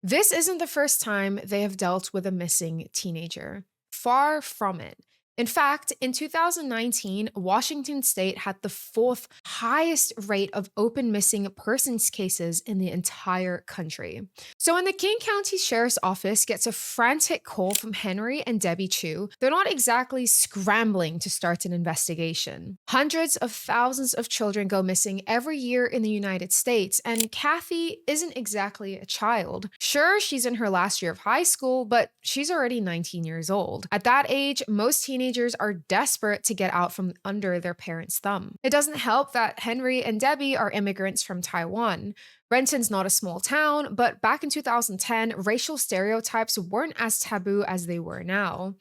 This isn't the first time they have dealt with a missing teenager. Far from it. In fact, in 2019, Washington state had the fourth highest rate of open missing persons cases in the entire country. So when the King County Sheriff's Office gets a frantic call from Henry and Debbie Chu, they're not exactly scrambling to start an investigation. Hundreds of thousands of children go missing every year in the United States, and Kathy isn't exactly a child. Sure, she's in her last year of high school, but she's already 19 years old. At that age, most teenagers are desperate to get out from under their parents' thumb. It doesn't help that Henry and Debbie are immigrants from Taiwan. Renton's not a small town, but back in 2010, racial stereotypes weren't as taboo as they were now.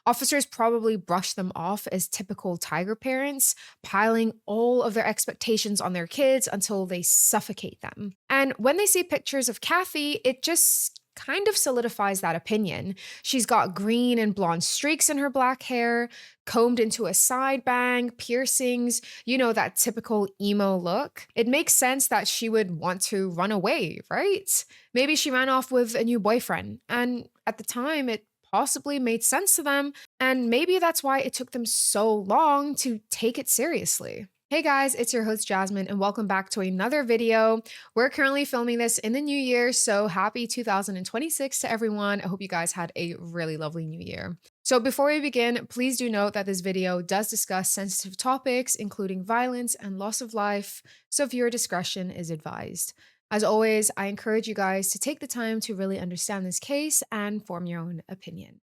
Officers probably brushed them off as typical tiger parents, piling all of their expectations on their kids until they suffocate them. And when they see pictures of Kathy, it just kind of solidifies that opinion. She's got green and blonde streaks in her black hair, combed into a side bang, piercings, that typical emo look. It makes sense that she would want to run away, right? Maybe she ran off with a new boyfriend. And at the time, it possibly made sense to them, and maybe that's why it took them so long to take it seriously. Hey guys, it's your host Jasmine, and welcome back to another video. We're currently filming this in the new year, so happy 2026 to everyone. I hope you guys had a really lovely new year. So before we begin, please do note that this video does discuss sensitive topics, including violence and loss of life, so viewer discretion is advised. As always, I encourage you guys to take the time to really understand this case and form your own opinion.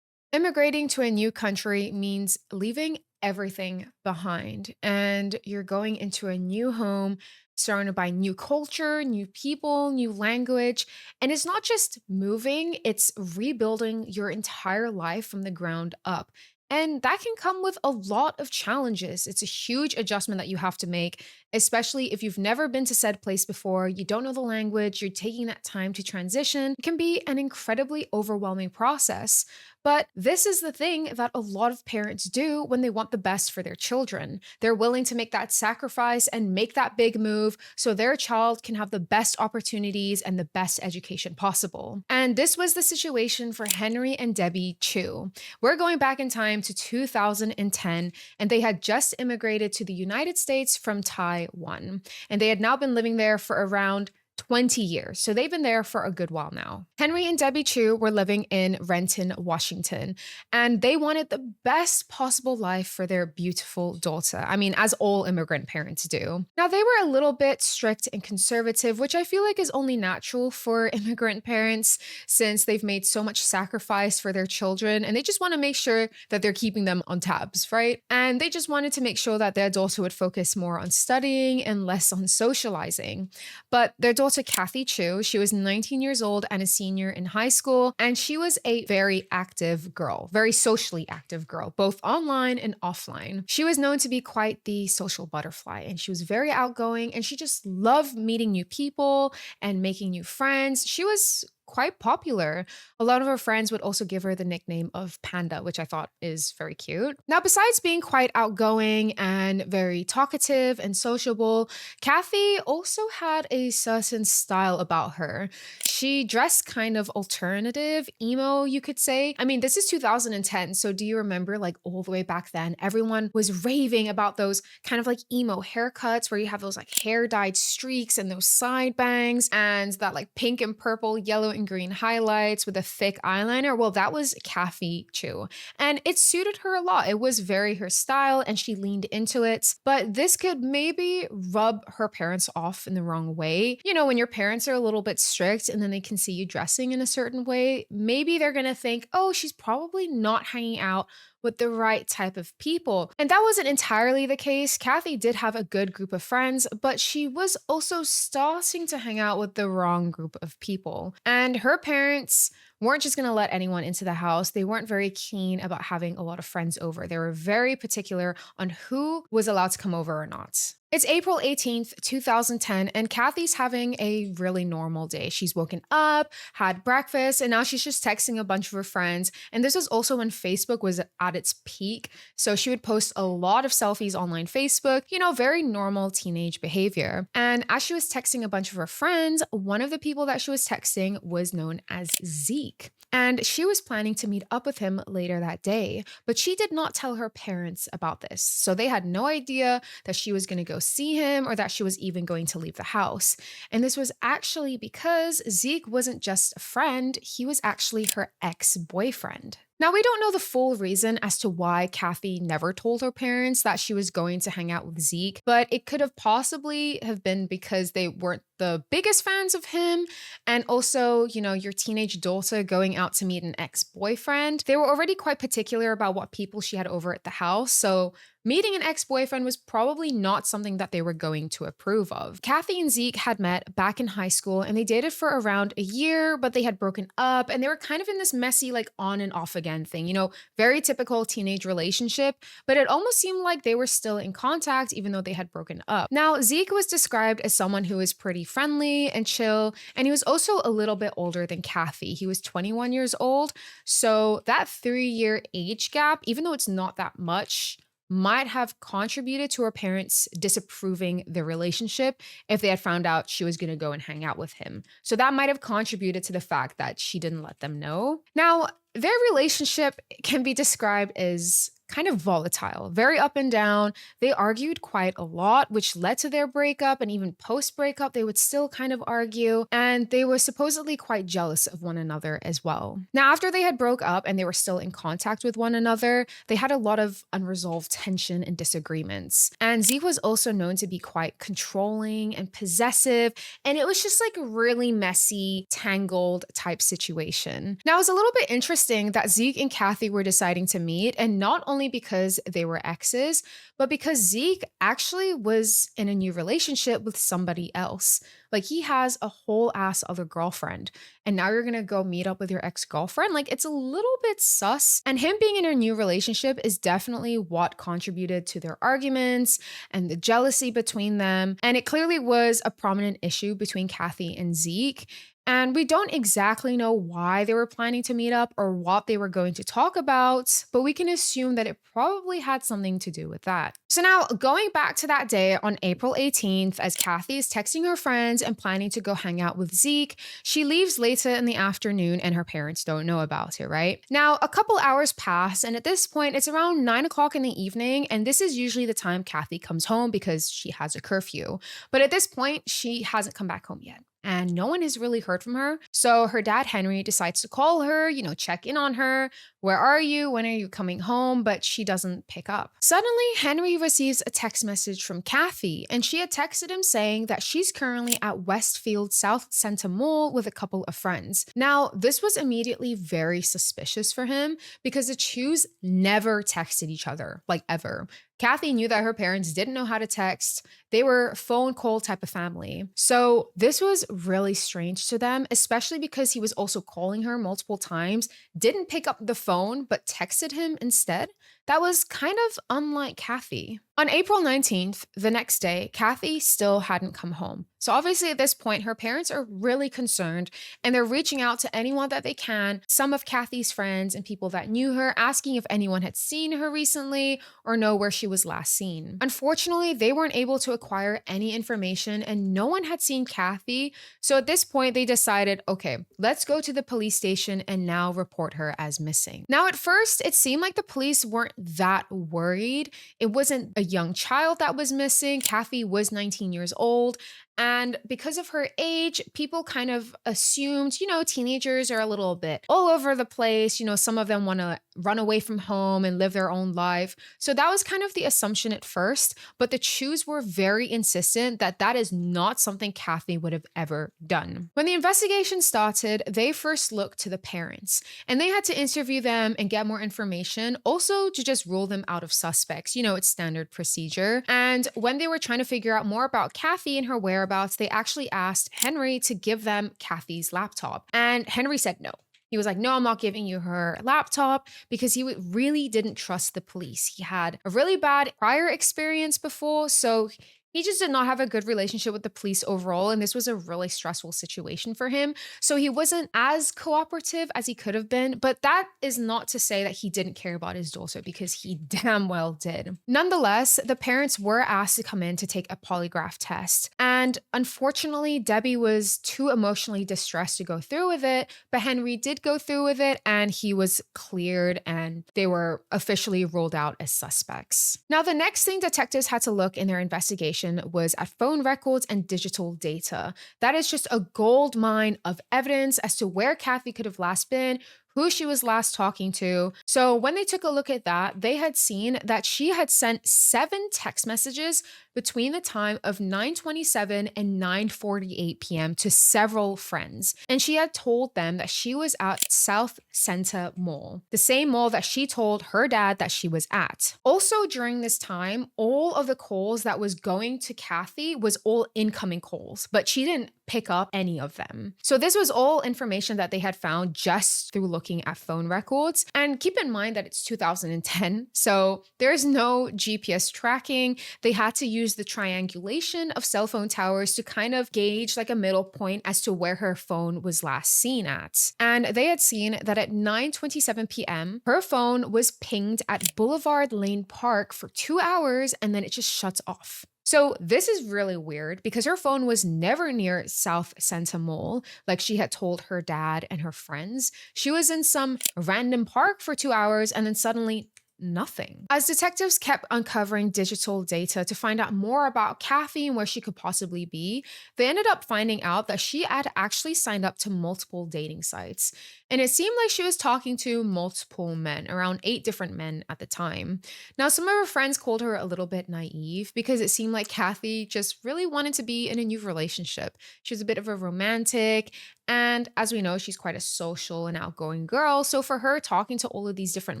Immigrating to a new country means leaving everything behind, and you're going into a new home surrounded by new culture, new people, new language. And it's not just moving, it's rebuilding your entire life from the ground up. And that can come with a lot of challenges. It's a huge adjustment that you have to make, especially if you've never been to said place before, you don't know the language, you're taking that time to transition. It can be an incredibly overwhelming process. But this is the thing that a lot of parents do when they want the best for their children. They're willing to make that sacrifice and make that big move so their child can have the best opportunities and the best education possible. And this was the situation for Henry and Debbie Chu. We're going back in time to 2010, and they had just immigrated to the United States from Taiwan. And they had now been living there for around 20 years. So they've been there for a good while now. Henry and Debbie Chu were living in Renton, Washington, and they wanted the best possible life for their beautiful daughter. I mean, as all immigrant parents do. Now, they were a little bit strict and conservative, which I feel like is only natural for immigrant parents since they've made so much sacrifice for their children, and they just want to make sure that they're keeping them on tabs, right? And they just wanted to make sure that their daughter would focus more on studying and less on socializing. But their daughter Kathy Chu. She was 19 years old and a senior in high school, and she was a very active girl, very socially active girl, both online and offline. She was known to be quite the social butterfly, and she was very outgoing, and she just loved meeting new people and making new friends. She was quite popular. A lot of her friends would also give her the nickname of Panda, which I thought is very cute. Now, besides being quite outgoing and very talkative and sociable, Kathy also had a certain style about her. She dressed kind of alternative, emo, you could say. I mean, this is 2010, so do you remember like all the way back then, everyone was raving about those kind of like emo haircuts where you have those like hair dyed streaks and those side bangs and that like pink and purple, yellow and green highlights with a thick eyeliner. Well, that was Kathy Chu. And it suited her a lot. It was very her style and she leaned into it. But this could maybe rub her parents off in the wrong way. You know, when your parents are a little bit strict and then they can see you dressing in a certain way, maybe they're going to think, oh, she's probably not hanging out with the right type of people. And that wasn't entirely the case. Kathy did have a good group of friends, but she was also starting to hang out with the wrong group of people. And her parents weren't just going to let anyone into the house. They weren't very keen about having a lot of friends over. They were very particular on who was allowed to come over or not. It's April 18th, 2010, and Kathy's having a really normal day. She's woken up, had breakfast, and now she's just texting a bunch of her friends. And this was also when Facebook was at its peak. So she would post a lot of selfies online Facebook, very normal teenage behavior. And as she was texting a bunch of her friends, one of the people that she was texting was known as Zeke. And she was planning to meet up with him later that day, but she did not tell her parents about this. So they had no idea that she was going to go see him or that she was even going to leave the house. And this was actually because Zeke wasn't just a friend, he was actually her ex-boyfriend. Now, we don't know the full reason as to why Kathy never told her parents that she was going to hang out with Zeke, but it could have possibly have been because they weren't the biggest fans of him. And also, your teenage daughter going out to meet an ex-boyfriend. They were already quite particular about what people she had over at the house. So meeting an ex-boyfriend was probably not something that they were going to approve of. Kathy and Zeke had met back in high school and they dated for around a year, but they had broken up and they were kind of in this messy, on and off again thing, very typical teenage relationship, but it almost seemed like they were still in contact even though they had broken up. Now, Zeke was described as someone who was pretty friendly and chill, and he was also a little bit older than Kathy. He was 21 years old, so that 3-year age gap, even though it's not that much, might have contributed to her parents disapproving the relationship if they had found out she was going to go and hang out with him. So that might have contributed to the fact that she didn't let them know. Now, their relationship can be described as kind of volatile, very up and down. They argued quite a lot, which led to their breakup, and even post-breakup, they would still kind of argue, and they were supposedly quite jealous of one another as well. Now, after they had broke up and they were still in contact with one another, they had a lot of unresolved tension and disagreements. And Zeke was also known to be quite controlling and possessive, and it was just a really messy, tangled type situation. Now, it was a little bit interesting that Zeke and Kathy were deciding to meet, and not only because they were exes, but because Zeke actually was in a new relationship with somebody else. He has a whole ass other girlfriend, and now you're gonna go meet up with your ex-girlfriend? It's a little bit sus. And him being in a new relationship is definitely what contributed to their arguments and the jealousy between them. And it clearly was a prominent issue between Kathy and Zeke. And we don't exactly know why they were planning to meet up or what they were going to talk about, but we can assume that it probably had something to do with that. So now, going back to that day on April 18th, as Kathy is texting her friends and planning to go hang out with Zeke, she leaves later in the afternoon and her parents don't know about it, right? Now, a couple hours pass, and at this point, it's around 9 o'clock in the evening, and this is usually the time Kathy comes home because she has a curfew. But at this point, she hasn't come back home yet, and no one has really heard from her. So her dad, Henry, decides to call her, check in on her. Where are you? When are you coming home? But she doesn't pick up. Suddenly, Henry receives a text message from Kathy, and she had texted him saying that she's currently at Westfield South Center Mall with a couple of friends. Now, this was immediately very suspicious for him because the Chews never texted each other, ever. Kathy knew that her parents didn't know how to text. They were phone call type of family. So this was really strange to them, especially because he was also calling her multiple times, didn't pick up the phone, but texted him instead. That was kind of unlike Kathy. On April 19th, the next day, Kathy still hadn't come home. So obviously at this point, her parents are really concerned and they're reaching out to anyone that they can, some of Kathy's friends and people that knew her, asking if anyone had seen her recently or know where she was last seen. Unfortunately, they weren't able to acquire any information and no one had seen Kathy. So at this point, they decided, okay, let's go to the police station and now report her as missing. Now, at first, it seemed like the police weren't that worried. It wasn't a young child that was missing. Kathy was 19 years old. And because of her age, people kind of assumed, teenagers are a little bit all over the place. Some of them want to run away from home and live their own life. So that was kind of the assumption at first. But the Chews were very insistent that that is not something Kathy would have ever done. When the investigation started, they first looked to the parents and they had to interview them and get more information, also to just rule them out of suspects. It's standard procedure. And when they were trying to figure out more about Kathy and her whereabouts, they actually asked Henry to give them Kathy's laptop. And Henry said no. He was like, no, I'm not giving you her laptop because he really didn't trust the police. He had a really bad prior experience before. So he just did not have a good relationship with the police overall. And this was a really stressful situation for him. So he wasn't as cooperative as he could have been. But that is not to say that he didn't care about his daughter, because he damn well did. Nonetheless, the parents were asked to come in to take a polygraph test. And unfortunately, Debbie was too emotionally distressed to go through with it. But Henry did go through with it, and he was cleared, and they were officially ruled out as suspects. Now, the next thing detectives had to look in their investigation was at phone records and digital data. That is just a gold mine of evidence as to where Kathy could have last been, who she was last talking to. So when they took a look at that, they had seen that she had sent 7 text messages between the time of 9:27 and 9:48 p.m. to several friends. And she had told them that she was at South Center Mall, the same mall that she told her dad that she was at. Also during this time, all of the calls that was going to Kathy was all incoming calls, but she didn't pick up any of them. So this was all information that they had found just through looking at phone records. And keep in mind that it's 2010, so there's no GPS tracking. They had to use the triangulation of cell phone towers to kind of gauge like a middle point as to where her phone was last seen at. And they had seen that at 9:27 p.m., her phone was pinged at Boulevard Lane Park for 2 hours, and then it just shuts off. So this is really weird because her phone was never near South Center Mall, like she had told her dad and her friends. She was in some random park for 2 hours, and then suddenly nothing. As detectives kept uncovering digital data to find out more about Kathy and where she could possibly be, they ended up finding out that she had actually signed up to multiple dating sites. And it seemed like she was talking to multiple men, around 8 different men at the time. Now, some of her friends called her a little bit naive because it seemed like Kathy just really wanted to be in a new relationship. She was a bit of a romantic, and as we know, she's quite a social and outgoing girl. So for her, talking to all of these different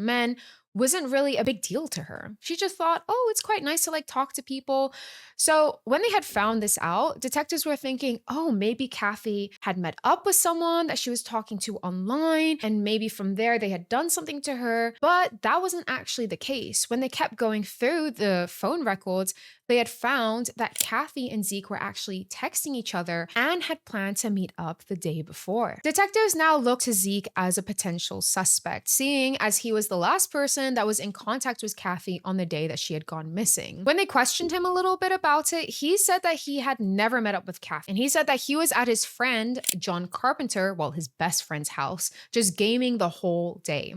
men wasn't really a big deal to her. She just thought, oh, it's quite nice to like talk to people. So when they had found this out, detectives were thinking, oh, maybe Kathy had met up with someone that she was talking to online, and maybe from there they had done something to her. But that wasn't actually the case. When they kept going through the phone records, they had found that Kathy and Zeke were actually texting each other and had planned to meet up the day before. Detectives now look to Zeke as a potential suspect, seeing as he was the last person that was in contact with Kathy on the day that she had gone missing. When they questioned him a little bit about it, he said that he had never met up with Kathy. And he said that he was at his friend, John Carpenter, well, his best friend's house, just gaming the whole day.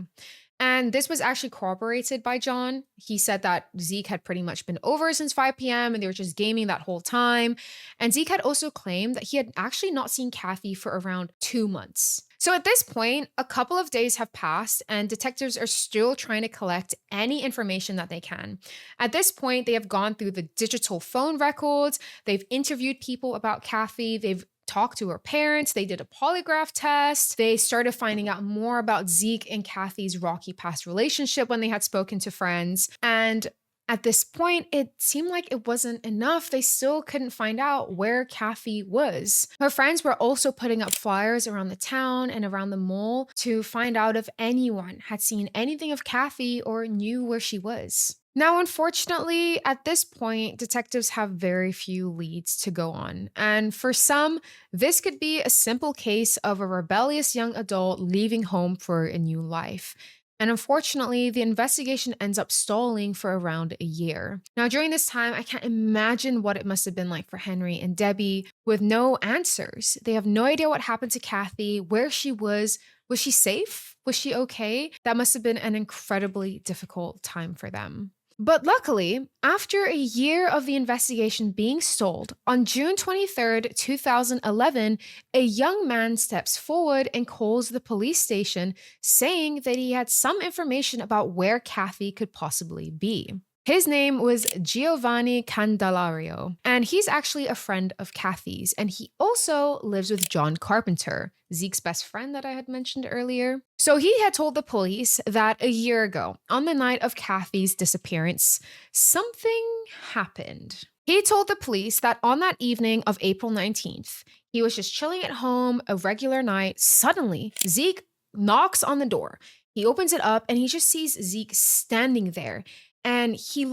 And this was actually corroborated by John. He said that Zeke had pretty much been over since 5 p.m. and they were just gaming that whole time. And Zeke had also claimed that he had actually not seen Kathy for around 2 months. So at this point, a couple of days have passed and detectives are still trying to collect any information that they can. At this point, they have gone through the digital phone records, they've interviewed people about Kathy, they've talked to her parents, they did a polygraph test, they started finding out more about Zeke and Kathy's rocky past relationship when they had spoken to friends. And at this point, it seemed like it wasn't enough. They still couldn't find out where Kathy was. Her friends were also putting up flyers around the town and around the mall to find out if anyone had seen anything of Kathy or knew where she was. Now, unfortunately, at this point, detectives have very few leads to go on. And for some, this could be a simple case of a rebellious young adult leaving home for a new life. And unfortunately, the investigation ends up stalling for around a year. Now, during this time, I can't imagine what it must have been like for Henry and Debbie with no answers. They have no idea what happened to Kathy, where she was. Was she safe? Was she okay? That must have been an incredibly difficult time for them. But luckily, after a year of the investigation being stalled, on June 23rd, 2011, a young man steps forward and calls the police station saying that he had some information about where Kathy could possibly be. His name was Giovanni Candelario, and he's actually a friend of Kathy's, and he also lives with John Carpenter, Zeke's best friend that I had mentioned earlier. So he had told the police that a year ago, on the night of Kathy's disappearance, something happened. He told the police that on that evening of April 19th, he was just chilling at home, a regular night. Suddenly, Zeke knocks on the door. He opens it up and he just sees Zeke standing there. And he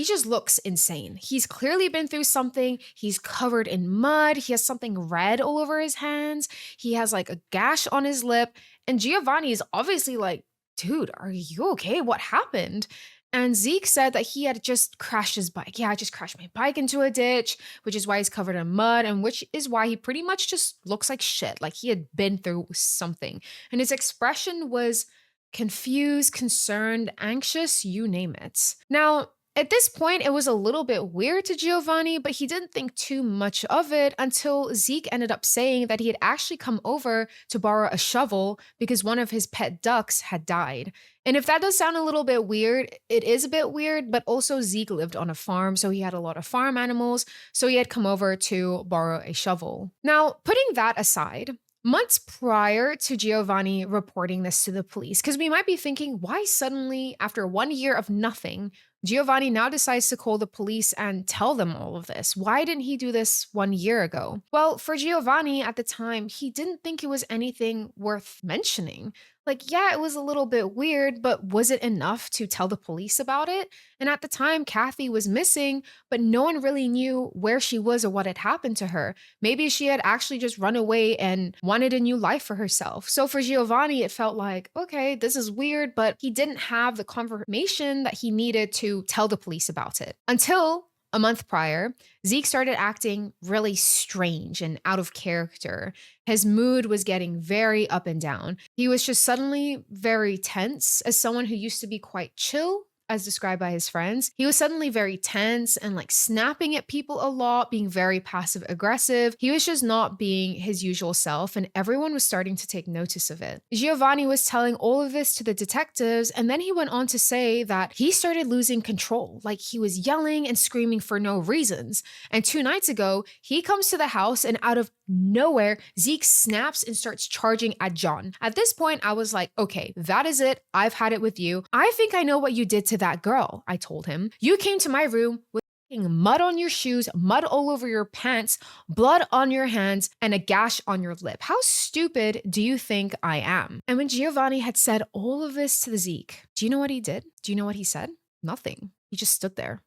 just looks insane. He's clearly been through something. He's covered in mud. He has something red all over his hands. He has like a gash on his lip. And Giovanni is obviously like, dude, are you okay? What happened? And Zeke said that he had just crashed his bike. Yeah, I just crashed my bike into a ditch, which is why he's covered in mud, and which is why he pretty much just looks like shit, like he had been through something. And his expression was confused, concerned, anxious, you name it. Now, at this point, it was a little bit weird to Giovanni, but he didn't think too much of it until Zeke ended up saying that he had actually come over to borrow a shovel because one of his pet ducks had died. And if that does sound a little bit weird, it is a bit weird, but also Zeke lived on a farm, so he had a lot of farm animals, so he had come over to borrow a shovel. Now, putting that aside, months prior to Giovanni reporting this to the police, because we might be thinking, why suddenly, after 1 year of nothing, Giovanni now decides to call the police and tell them all of this? Why didn't he do this 1 year ago? Well, for Giovanni at the time, he didn't think it was anything worth mentioning. Like, yeah, it was a little bit weird, but was it enough to tell the police about it? And at the time, Kathy was missing, but no one really knew where she was or what had happened to her. Maybe she had actually just run away and wanted a new life for herself. So for Giovanni, it felt like, okay, this is weird, but he didn't have the confirmation that he needed to tell the police about it. Until a month prior, Zeke started acting really strange and out of character. His mood was getting very up and down. He was just suddenly very tense. As someone who used to be quite chill, as described by his friends, he was suddenly very tense and like snapping at people a lot, being very passive aggressive. He was just not being his usual self, and everyone was starting to take notice of it. Giovanni was telling all of this to the detectives, and then he went on to say that he started losing control, like he was yelling and screaming for no reasons. And 2 nights ago, he comes to the house, and out of nowhere, Zeke snaps and starts charging at John. At this point, I was like, okay, that is it. I've had it with you. I think I know what you did to that girl, I told him. You came to my room with mud on your shoes, mud all over your pants, blood on your hands, and a gash on your lip. How stupid do you think I am? And when Giovanni had said all of this to the Zeke, do you know what he did? Do you know what he said? Nothing. He just stood there.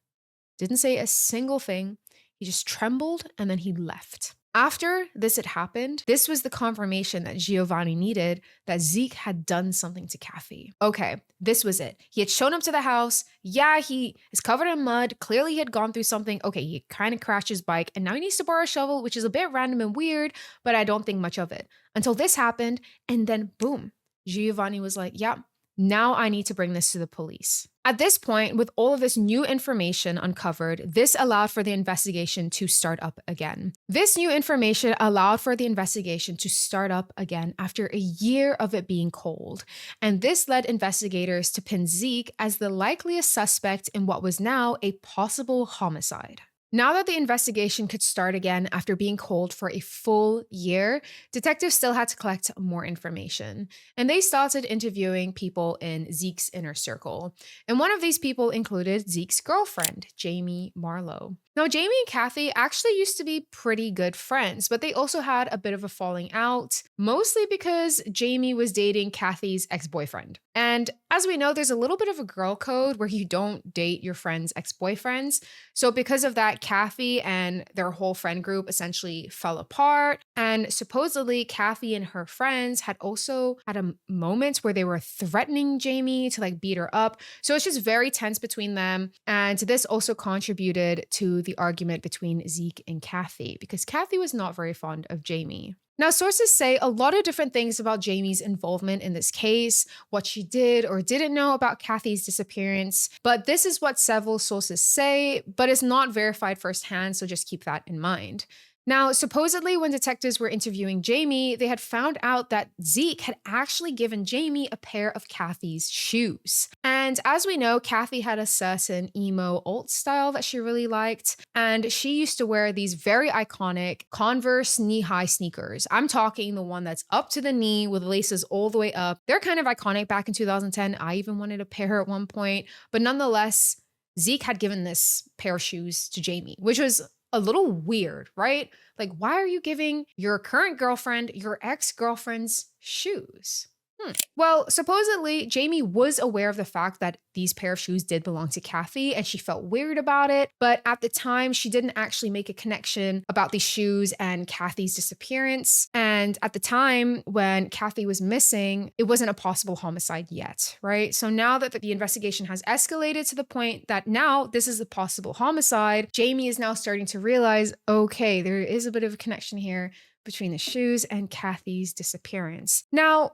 Didn't say a single thing. He just trembled and then he left. After this had happened, this was the confirmation that Giovanni needed that Zeke had done something to Kathy. Okay, this was it. He had shown up to the house. Yeah, he is covered in mud. Clearly, he had gone through something. Okay, he kind of crashed his bike, and now he needs to borrow a shovel, which is a bit random and weird, but I don't think much of it. Until this happened, and then boom, Giovanni was like, yeah, now I need to bring this to the police. At this point, with all of this new information uncovered, this allowed for the investigation to start up again. This new information allowed for the investigation to start up again after a year of it being cold. And this led investigators to pin Zeke as the likeliest suspect in what was now a possible homicide. Now that the investigation could start again after being cold for a full year, detectives still had to collect more information. And they started interviewing people in Zeke's inner circle. And one of these people included Zeke's girlfriend, Jamie Marlowe. Now, Jamie and Kathy actually used to be pretty good friends, but they also had a bit of a falling out, mostly because Jamie was dating Kathy's ex-boyfriend. And as we know, there's a little bit of a girl code where you don't date your friend's ex-boyfriends. So because of that, Kathy and their whole friend group essentially fell apart. And supposedly, Kathy and her friends had also had a moment where they were threatening Jamie to like beat her up. So it's just very tense between them. And this also contributed to the argument between Zeke and Kathy, because Kathy was not very fond of Jamie. Now, sources say a lot of different things about Jamie's involvement in this case, what she did or didn't know about Kathy's disappearance, but this is what several sources say, but it's not verified firsthand, so just keep that in mind. Now, supposedly when detectives were interviewing Jamie, they had found out that Zeke had actually given Jamie a pair of Kathy's shoes. And as we know, Kathy had a certain emo alt style that she really liked, and she used to wear these very iconic Converse knee-high sneakers. I'm talking the one that's up to the knee with laces all the way up. They're kind of iconic back in 2010. I even wanted a pair at one point, but nonetheless, Zeke had given this pair of shoes to Jamie, which was a little weird, right? Like, why are you giving your current girlfriend your ex-girlfriend's shoes? Well, supposedly, Jamie was aware of the fact that these pair of shoes did belong to Kathy and she felt weird about it. But at the time, she didn't actually make a connection about these shoes and Kathy's disappearance. And at the time, when Kathy was missing, it wasn't a possible homicide yet, right? So now that the investigation has escalated to the point that now this is a possible homicide, Jamie is now starting to realize, okay, there is a bit of a connection here between the shoes and Kathy's disappearance. Now,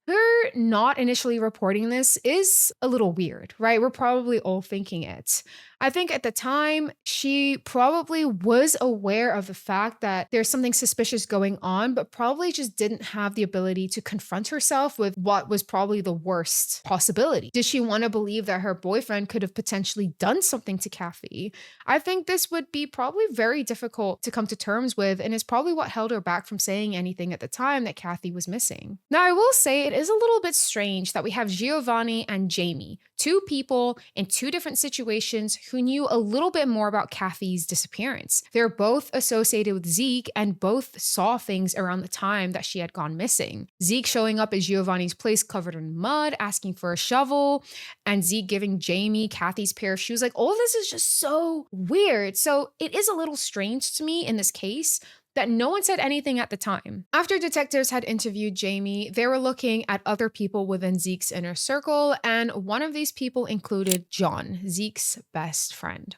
her not initially reporting this is a little weird, right? We're probably all thinking it. I think at the time, she probably was aware of the fact that there's something suspicious going on, but probably just didn't have the ability to confront herself with what was probably the worst possibility. Did she want to believe that her boyfriend could have potentially done something to Kathy? I think this would be probably very difficult to come to terms with, and is probably what held her back from saying anything at the time that Kathy was missing. Now, I will say it is a little bit strange that we have Giovanni and Jamie, two people in two different situations who knew a little bit more about Kathy's disappearance. They're both associated with Zeke and both saw things around the time that she had gone missing. Zeke showing up at Giovanni's place covered in mud, asking for a shovel, and Zeke giving Jamie Kathy's pair of shoes. Like, all of this is just so weird. So it is a little strange to me in this case that no one said anything at the time. After detectives had interviewed Jamie, they were looking at other people within Zeke's inner circle, and one of these people included John, Zeke's best friend.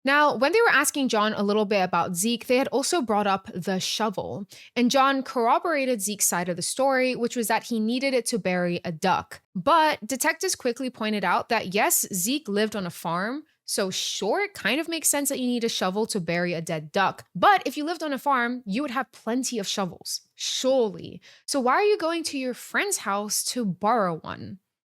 Now, when they were asking John a little bit about Zeke, they had also brought up the shovel. And John corroborated Zeke's side of the story, which was that he needed it to bury a duck. But detectives quickly pointed out that yes, Zeke lived on a farm, so sure, it kind of makes sense that you need a shovel to bury a dead duck. But if you lived on a farm, you would have plenty of shovels, surely. So why are you going to your friend's house to borrow one?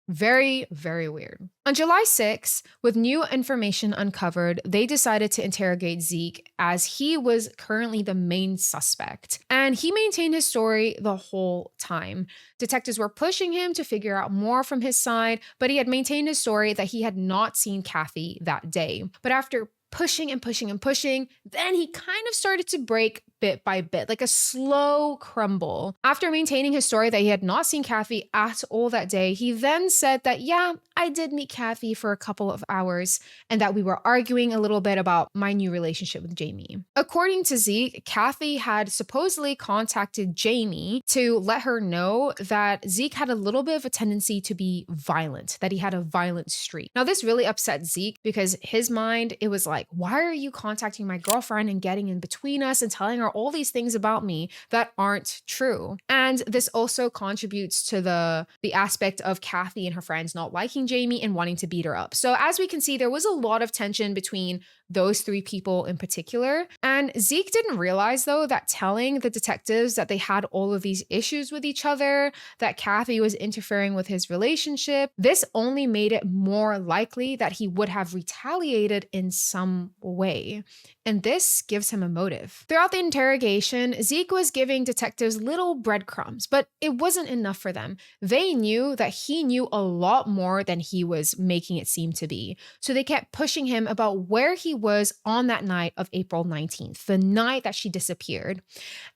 Very, very weird. On July 6, with new information uncovered, they decided to interrogate Zeke as he was currently the main suspect. And he maintained his story the whole time. Detectives were pushing him to figure out more from his side, but he had maintained his story that he had not seen Kathy that day. But after pushing and pushing and pushing, then he kind of started to break bit by bit, like a slow crumble. After maintaining his story that he had not seen Kathy at all that day, he then said that, yeah, I did meet Kathy for a couple of hours and that we were arguing a little bit about my new relationship with Jamie. According to Zeke, Kathy had supposedly contacted Jamie to let her know that Zeke had a little bit of a tendency to be violent, that he had a violent streak. Now, this really upset Zeke because his mind, it was like, why are you contacting my girlfriend and getting in between us and telling her all these things about me that aren't true? And this also contributes to the aspect of Kathy and her friends not liking Jamie and wanting to beat her up. So as we can see, there was a lot of tension between those three people in particular. And Zeke didn't realize, though, that telling the detectives that they had all of these issues with each other, that Kathy was interfering with his relationship, this only made it more likely that he would have retaliated in some way. And this gives him a motive. Throughout the interrogation, Zeke was giving detectives little breadcrumbs, but it wasn't enough for them. They knew that he knew a lot more than he was making it seem to be. So they kept pushing him about where he was on that night of April 19th, the night that she disappeared.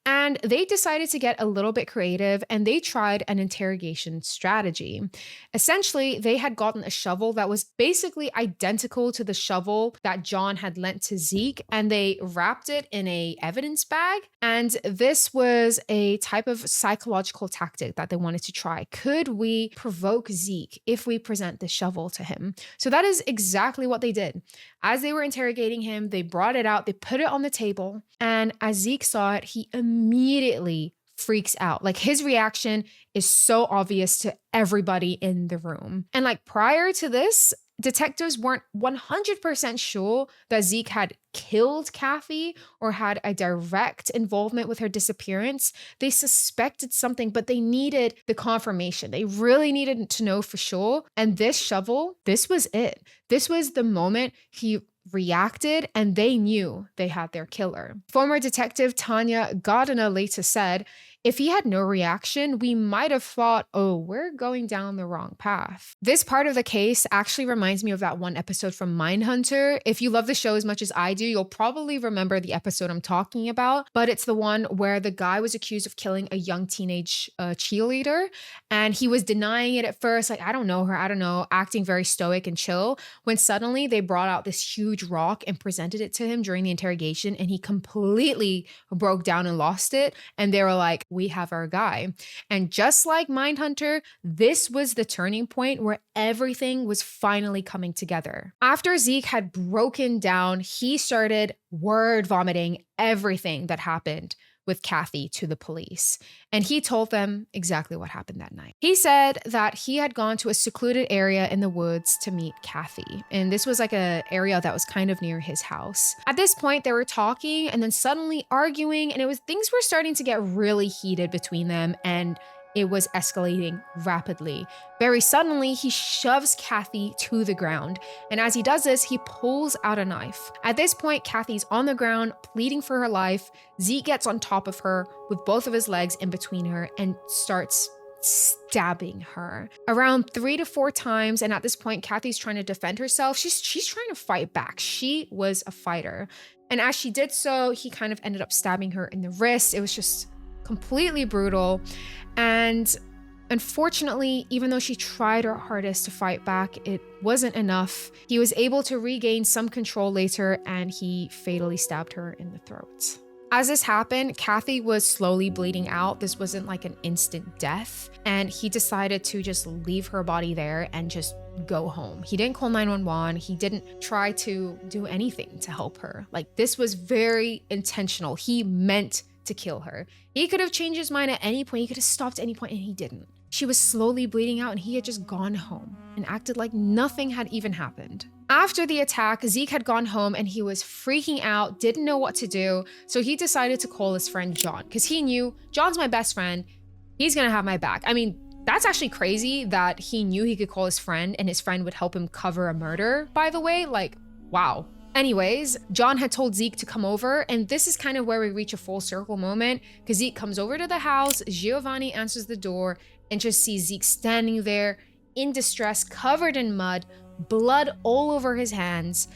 And they decided to get a little bit creative and they tried an interrogation strategy. Essentially, they had gotten a shovel that was basically identical to the shovel that John had lent to Zeke, and they wrapped it in a evidence bag. And this was a type of psychological tactic that they wanted to try. Could we provoke Zeke if we present the shovel to him? So that is exactly what they did. As they were interrogating him, they brought it out, they put it on the table, and as Zeke saw it, he immediately freaks out. Like, his reaction is so obvious to everybody in the room. And like, prior to this, detectives weren't 100% sure that Zeke had killed Kathy or had a direct involvement with her disappearance. They suspected something, but they needed the confirmation. They really needed to know for sure. And this shovel, this was it. This was the moment he reacted and they knew they had their killer. Former detective Tanya Gardiner later said, If he had no reaction, we might have thought, oh, we're going down the wrong path. This part of the case actually reminds me of that one episode from Mindhunter. If you love the show as much as I do, you'll probably remember the episode I'm talking about, but it's the one where the guy was accused of killing a young teenage cheerleader, and he was denying it at first, like, I don't know her, I don't know, acting very stoic and chill, when suddenly they brought out this huge rock and presented it to him during the interrogation, and he completely broke down and lost it, and they were like, we have our guy. And just like Mindhunter, this was the turning point where everything was finally coming together. After Zeke had broken down, he started word vomiting everything that happened with Kathy to the police. And he told them exactly what happened that night. He said that he had gone to a secluded area in the woods to meet Kathy. And this was like an area that was kind of near his house. At this point, they were talking and then suddenly arguing, and things were starting to get really heated between them, and it was escalating rapidly. Very suddenly, he shoves Kathy to the ground. And as he does this, he pulls out a knife. At this point, Kathy's on the ground, pleading for her life. Zeke gets on top of her with both of his legs in between her and starts stabbing her around 3 to 4 times. And at this point, Kathy's trying to defend herself. She's trying to fight back. She was a fighter. And as she did so, he kind of ended up stabbing her in the wrist. It was just completely brutal. And unfortunately, even though she tried her hardest to fight back, it wasn't enough. He was able to regain some control later, and he fatally stabbed her in the throat. As this happened, Kathy was slowly bleeding out. This wasn't like an instant death, and he decided to just leave her body there and just go home. He didn't call 911. He didn't try to do anything to help her. Like, this was very intentional. He meant to kill her. He could have changed his mind at any point. He could have stopped at any point, and he didn't. She was slowly bleeding out, and he had just gone home and acted like nothing had even happened. After the attack, Zeke had gone home and he was freaking out, didn't know what to do. So he decided to call his friend John, because he knew John's my best friend. He's gonna have my back. I mean, that's actually crazy that he knew he could call his friend and his friend would help him cover a murder, by the way. Like, wow. Anyways, John had told Zeke to come over, and this is kind of where we reach a full circle moment, because Zeke comes over to the house, Giovanni answers the door, and just sees Zeke standing there in distress, covered in mud, blood all over his hands.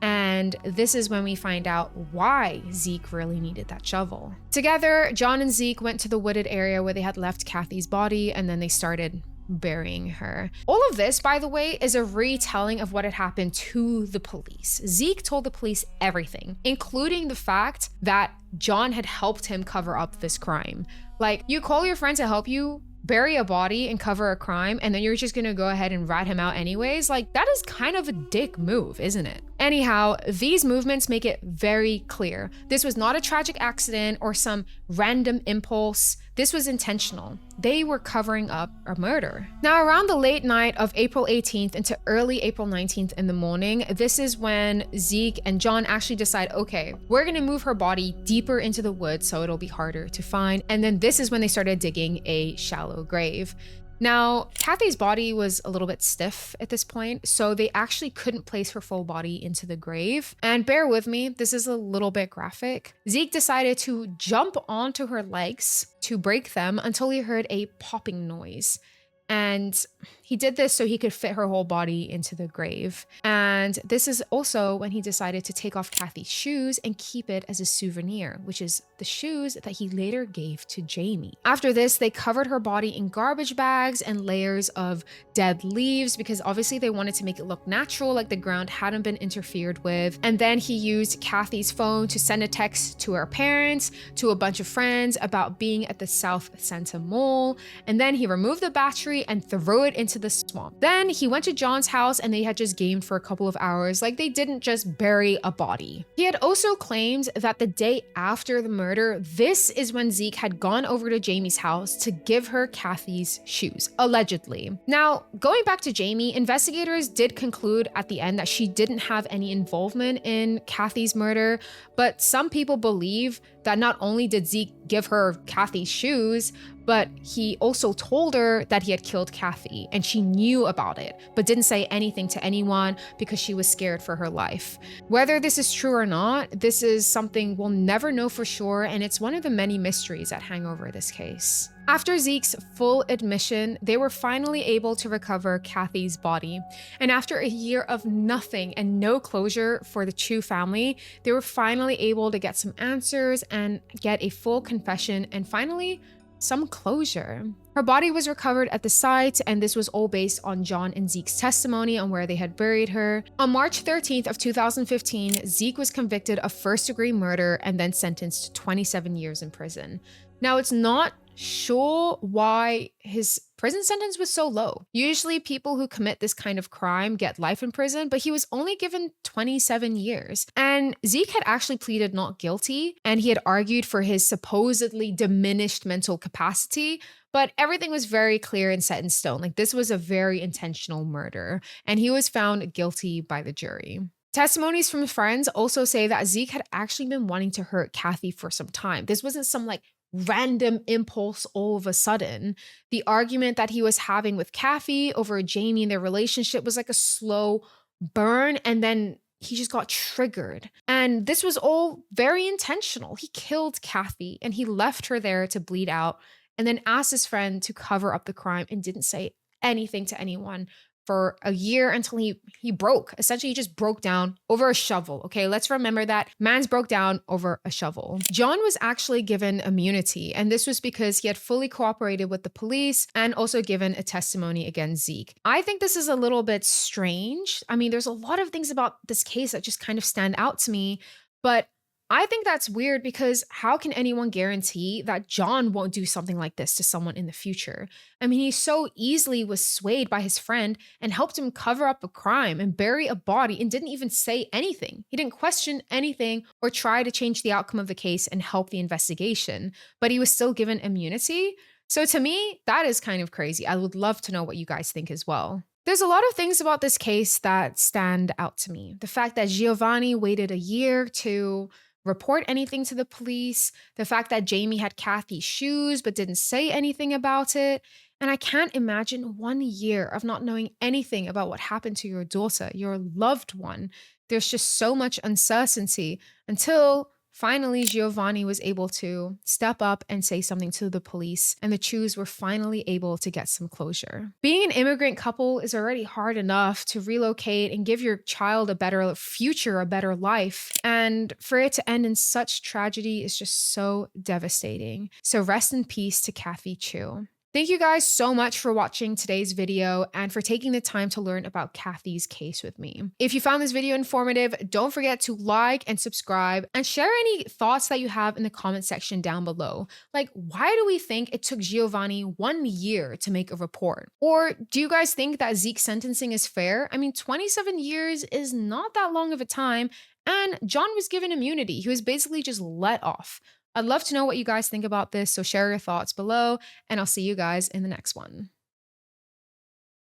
And this is when we find out why Zeke really needed that shovel. Together, John and Zeke went to the wooded area where they had left Kathy's body, and then they started burying her. All of this, by the way, is a retelling of what had happened to the police. Zeke told the police everything, including the fact that John had helped him cover up this crime. Like, you call your friend to help you bury a body and cover a crime, and then you're just gonna go ahead and rat him out anyways? Like, that is kind of a dick move, isn't it? Anyhow, these movements make it very clear. This was not a tragic accident or some random impulse. This was intentional. They were covering up a murder. Now, around the late night of April 18th into early April 19th in the morning, this is when Zeke and John actually decide, okay, we're gonna move her body deeper into the woods so it'll be harder to find. And then this is when they started digging a shallow grave. Now, Kathy's body was a little bit stiff at this point, so they actually couldn't place her full body into the grave. And bear with me, this is a little bit graphic. Zeke decided to jump onto her legs to break them until he heard a popping noise. And he did this so he could fit her whole body into the grave. And this is also when he decided to take off Kathy's shoes and keep it as a souvenir, which is the shoes that he later gave to Jamie. After this, they covered her body in garbage bags and layers of dead leaves, because obviously they wanted to make it look natural, like the ground hadn't been interfered with. And then he used Kathy's phone to send a text to her parents, to a bunch of friends about being at the South Santa Mall. And then he removed the battery and threw it into the swamp. Then he went to John's house and they had just gamed for a couple of hours. Like, they didn't just bury a body. He had also claimed that the day after the murder, this is when Zeke had gone over to Jamie's house to give her Kathy's shoes, allegedly. Now, going back to Jamie, investigators did conclude at the end that she didn't have any involvement in Kathy's murder, but some people believe that not only did Zeke give her Kathy's shoes, but he also told her that he had killed Kathy, and she knew about it, but didn't say anything to anyone because she was scared for her life. Whether this is true or not, this is something we'll never know for sure, and it's one of the many mysteries that hang over this case. After Zeke's full admission, they were finally able to recover Kathy's body. And after a year of nothing and no closure for the Chu family, they were finally able to get some answers and get a full confession and finally some closure. Her body was recovered at the site, and this was all based on John and Zeke's testimony on where they had buried her. On March 13th of 2015, Zeke was convicted of first-degree murder and then sentenced to 27 years in prison. Now, it's not sure why his prison sentence was so low. Usually people who commit this kind of crime get life in prison, but he was only given 27 years. And Zeke had actually pleaded not guilty, and he had argued for his supposedly diminished mental capacity, but everything was very clear and set in stone. Like, this was a very intentional murder, and he was found guilty by the jury. Testimonies from friends also say that Zeke had actually been wanting to hurt Kathy for some time. This wasn't some random impulse all of a sudden. The argument that he was having with Kathy over Jamie and their relationship was like a slow burn, and then he just got triggered. And this was all very intentional. He killed Kathy and he left her there to bleed out and then asked his friend to cover up the crime and didn't say anything to anyone for a year until he broke. Essentially, he just broke down over a shovel. Okay, let's remember that. Mans broke down over a shovel. John was actually given immunity, and this was because he had fully cooperated with the police and also given a testimony against Zeke. I think this is a little bit strange. I mean, there's a lot of things about this case that just kind of stand out to me, but I think that's weird because how can anyone guarantee that John won't do something like this to someone in the future? I mean, he so easily was swayed by his friend and helped him cover up a crime and bury a body and didn't even say anything. He didn't question anything or try to change the outcome of the case and help the investigation, but he was still given immunity. So to me, that is kind of crazy. I would love to know what you guys think as well. There's a lot of things about this case that stand out to me. The fact that Giovanni waited a year to report anything to the police, the fact that Jamie had Kathy's shoes but didn't say anything about it. And I can't imagine 1 year of not knowing anything about what happened to your daughter, your loved one. There's just so much uncertainty until finally Giovanni was able to step up and say something to the police, and the Chus were finally able to get some closure. Being an immigrant couple is already hard enough to relocate and give your child a better future, a better life. And for it to end in such tragedy is just so devastating. So rest in peace to Kathy Chu. Thank you guys so much for watching today's video and for taking the time to learn about Kathy's case with me. If you found this video informative, don't forget to like and subscribe and share any thoughts that you have in the comment section down below. Like, why do we think it took Giovanni 1 year to make a report? Or do you guys think that Zeke's sentencing is fair? I mean, 27 years is not that long of a time, and John was given immunity. He was basically just let off. I'd love to know what you guys think about this, so share your thoughts below, and I'll see you guys in the next one.